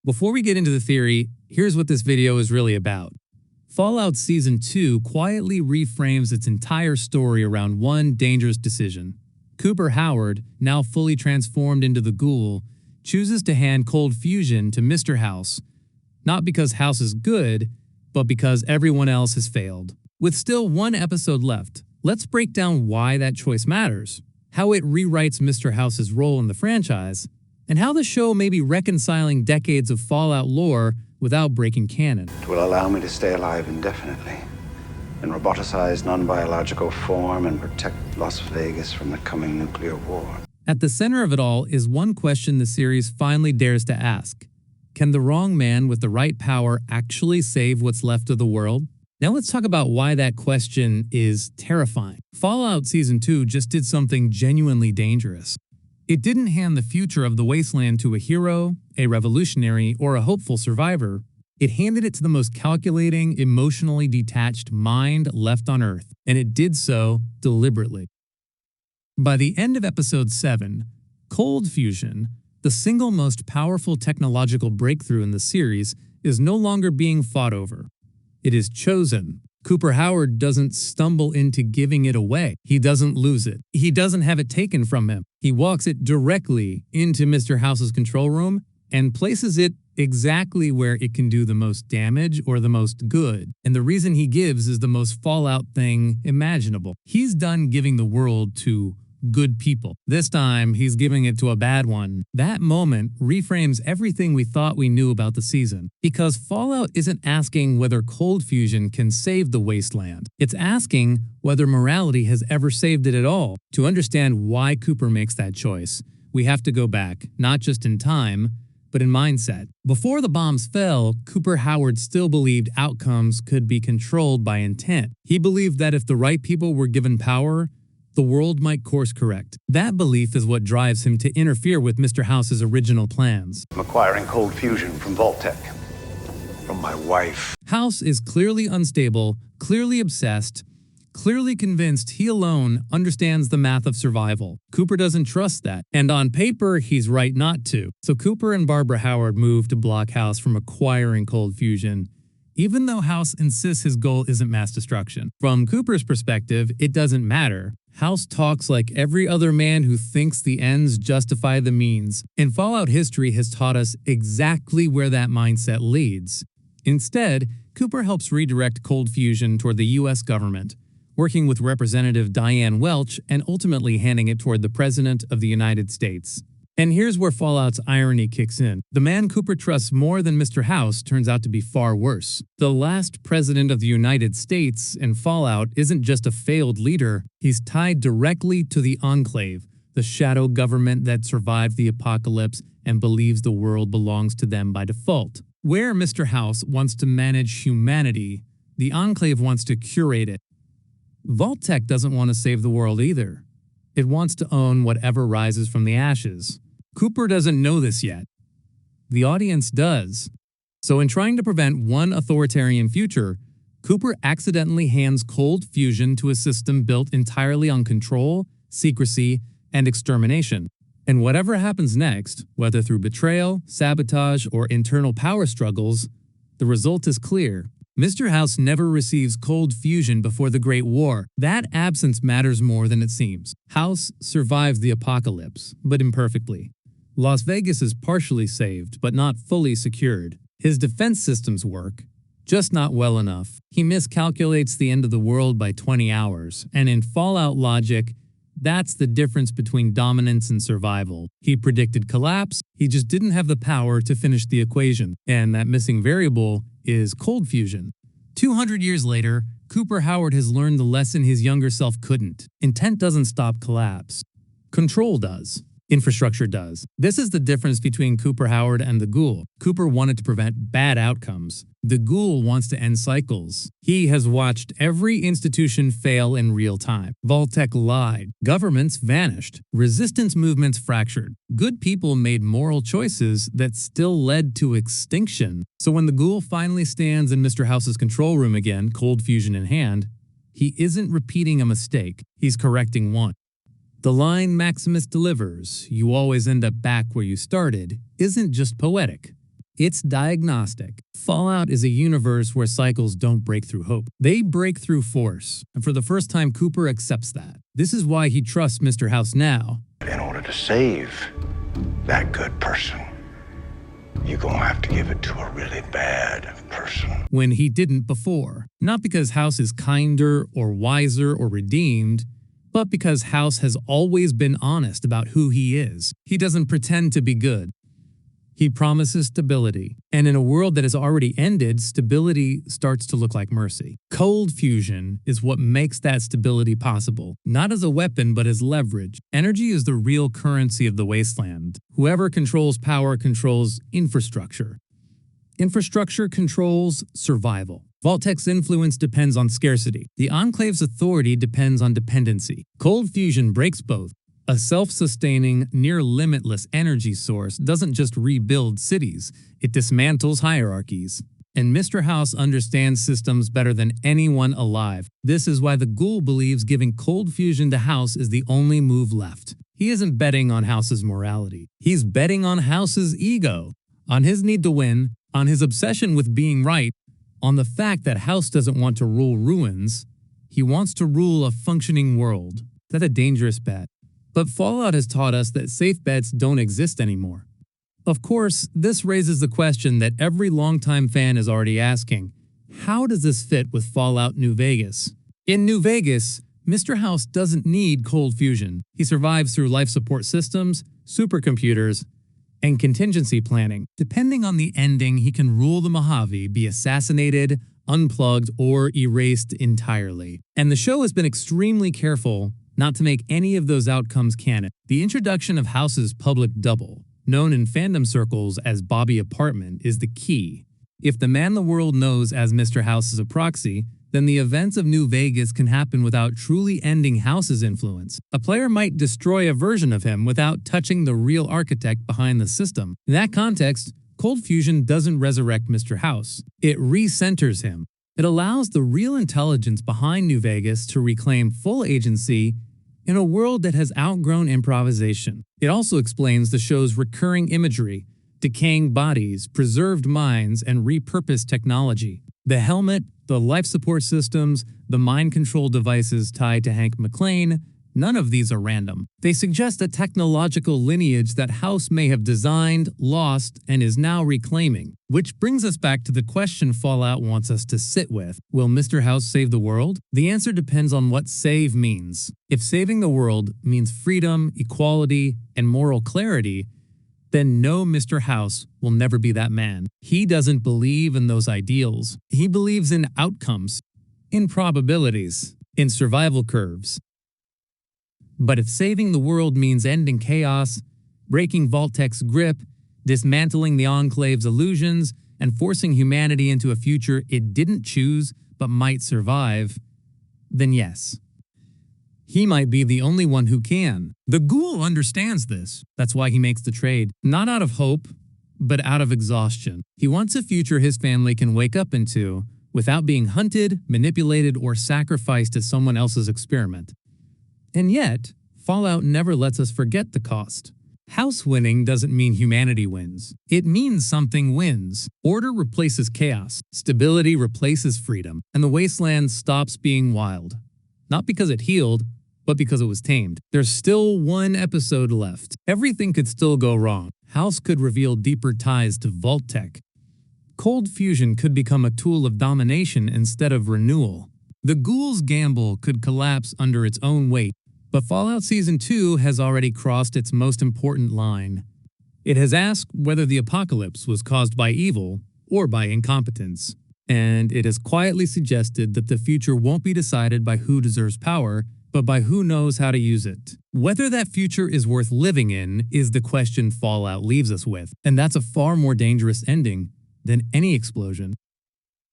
Before we get into the theory, here's what this video is really about. Fallout Season 2 quietly reframes its entire story around one dangerous decision. Cooper Howard, now fully transformed into the Ghoul, chooses to hand cold fusion to Mr. House, not because House is good, but because everyone else has failed. With still one episode left, let's break down why that choice matters, how it rewrites Mr. House's role in the franchise, and how the show may be reconciling decades of Fallout lore without breaking canon. It will allow me to stay alive indefinitely, in roboticized non-biological form, and protect Las Vegas from the coming nuclear war. At the center of it all is one question the series finally dares to ask. Can the wrong man with the right power actually save what's left of the world? Now let's talk about why that question is terrifying. Fallout Season 2 just did something genuinely dangerous. It didn't hand the future of the Wasteland to a hero, a revolutionary, or a hopeful survivor. It handed it to the most calculating, emotionally detached mind left on Earth, and it did so deliberately. By the end of Episode 7, cold fusion, the single most powerful technological breakthrough in the series, is no longer being fought over. It is chosen. Cooper Howard doesn't stumble into giving it away. He doesn't lose it. He doesn't have it taken from him. He walks it directly into Mr. House's control room and places it exactly where it can do the most damage or the most good. And the reason he gives is the most Fallout thing imaginable. He's done giving the world to good people. This time, he's giving it to a bad one. That moment reframes everything we thought we knew about the season. Because Fallout isn't asking whether cold fusion can save the Wasteland. It's asking whether morality has ever saved it at all. To understand why Cooper makes that choice, we have to go back, not just in time, but in mindset. Before the bombs fell, Cooper Howard still believed outcomes could be controlled by intent. He believed that if the right people were given power, the world might course correct. That belief is what drives him to interfere with Mr. House's original plans. I'm acquiring cold fusion from Vault-Tec. From my wife. House is clearly unstable, clearly obsessed, clearly convinced he alone understands the math of survival. Cooper doesn't trust that, and on paper, he's right not to. So Cooper and Barbara Howard move to block House from acquiring cold fusion, even though House insists his goal isn't mass destruction. From Cooper's perspective, it doesn't matter. House talks like every other man who thinks the ends justify the means, and Fallout history has taught us exactly where that mindset leads. Instead, Cooper helps redirect cold fusion toward the U.S. government, working with Representative Diane Welch and ultimately handing it toward the President of the United States. And here's where Fallout's irony kicks in. The man Cooper trusts more than Mr. House turns out to be far worse. The last president of the United States in Fallout isn't just a failed leader, he's tied directly to the Enclave, the shadow government that survived the apocalypse and believes the world belongs to them by default. Where Mr. House wants to manage humanity, the Enclave wants to curate it. Vault-Tec doesn't want to save the world either. It wants to own whatever rises from the ashes. Cooper doesn't know this yet. The audience does. So in trying to prevent one authoritarian future, Cooper accidentally hands cold fusion to a system built entirely on control, secrecy, and extermination. And whatever happens next, whether through betrayal, sabotage, or internal power struggles, the result is clear. Mr. House never receives cold fusion before the Great War. That absence matters more than it seems. House survived the apocalypse, but imperfectly. Las Vegas is partially saved, but not fully secured. His defense systems work, just not well enough. He miscalculates the end of the world by 20 hours, and in Fallout logic, that's the difference between dominance and survival. He predicted collapse, he just didn't have the power to finish the equation, and that missing variable is cold fusion. 200 years later, Cooper Howard has learned the lesson his younger self couldn't. Intent doesn't stop collapse. Control does. Infrastructure does. This is the difference between Cooper Howard and the Ghoul. Cooper wanted to prevent bad outcomes. The Ghoul wants to end cycles. He has watched every institution fail in real time. Vault-Tec lied. Governments vanished. Resistance movements fractured. Good people made moral choices that still led to extinction. So when the Ghoul finally stands in Mr. House's control room again, cold fusion in hand, he isn't repeating a mistake. He's correcting one. The line Maximus delivers, "You always end up back where you started," isn't just poetic. It's diagnostic. Fallout is a universe where cycles don't break through hope. They break through force. And for the first time, Cooper accepts that. This is why he trusts Mr. House now. In order to save that good person, you're gonna have to give it to a really bad person. When he didn't before. Not because House is kinder or wiser or redeemed, but because House has always been honest about who he is. He doesn't pretend to be good. He promises stability. And in a world that has already ended, stability starts to look like mercy. Cold fusion is what makes that stability possible. Not as a weapon, but as leverage. Energy is the real currency of the Wasteland. Whoever controls power controls infrastructure. Infrastructure controls survival. Vault-Tech's influence depends on scarcity. The Enclave's authority depends on dependency. Cold fusion breaks both. A self-sustaining, near-limitless energy source doesn't just rebuild cities, it dismantles hierarchies. And Mr. House understands systems better than anyone alive. This is why the Ghoul believes giving cold fusion to House is the only move left. He isn't betting on House's morality. He's betting on House's ego, on his need to win, on his obsession with being right, on the fact that House doesn't want to rule ruins. He wants to rule a functioning world. That's a dangerous bet. But Fallout has taught us that safe bets don't exist anymore. Of course, this raises the question that every longtime fan is already asking. How does this fit with Fallout New Vegas? In New Vegas, Mr. House doesn't need cold fusion. He survives through life support systems, supercomputers, and contingency planning. Depending on the ending, he can rule the Mojave, be assassinated, unplugged, or erased entirely. And the show has been extremely careful not to make any of those outcomes canon. The introduction of House's public double, known in fandom circles as Bobby Apartment, is the key. If the man the world knows as Mr. House is a proxy, then the events of New Vegas can happen without truly ending House's influence. A player might destroy a version of him without touching the real architect behind the system. In that context, cold fusion doesn't resurrect Mr. House. It recenters him. It allows the real intelligence behind New Vegas to reclaim full agency in a world that has outgrown improvisation. It also explains the show's recurring imagery, decaying bodies, preserved minds, and repurposed technology. The helmet, the life support systems, the mind control devices tied to Hank McClane, none of these are random. They suggest a technological lineage that House may have designed, lost, and is now reclaiming. Which brings us back to the question Fallout wants us to sit with. Will Mr. House save the world? The answer depends on what save means. If saving the world means freedom, equality, and moral clarity, then no, Mr. House will never be that man. He doesn't believe in those ideals. He believes in outcomes, in probabilities, in survival curves. But if saving the world means ending chaos, breaking Vault-Tech's grip, dismantling the Enclave's illusions, and forcing humanity into a future it didn't choose but might survive, then yes. He might be the only one who can. The Ghoul understands this. That's why he makes the trade. Not out of hope, but out of exhaustion. He wants a future his family can wake up into without being hunted, manipulated, or sacrificed to someone else's experiment. And yet, Fallout never lets us forget the cost. House winning doesn't mean humanity wins. It means something wins. Order replaces chaos. Stability replaces freedom. And the Wasteland stops being wild. Not because it healed, but because it was tamed. There's still one episode left. Everything could still go wrong. House could reveal deeper ties to Vault-Tech. Cold fusion could become a tool of domination instead of renewal. The Ghoul's gamble could collapse under its own weight. But Fallout Season 2 has already crossed its most important line. It has asked whether the apocalypse was caused by evil or by incompetence. And it has quietly suggested that the future won't be decided by who deserves power, but by who knows how to use it. Whether that future is worth living in is the question Fallout leaves us with. And that's a far more dangerous ending than any explosion.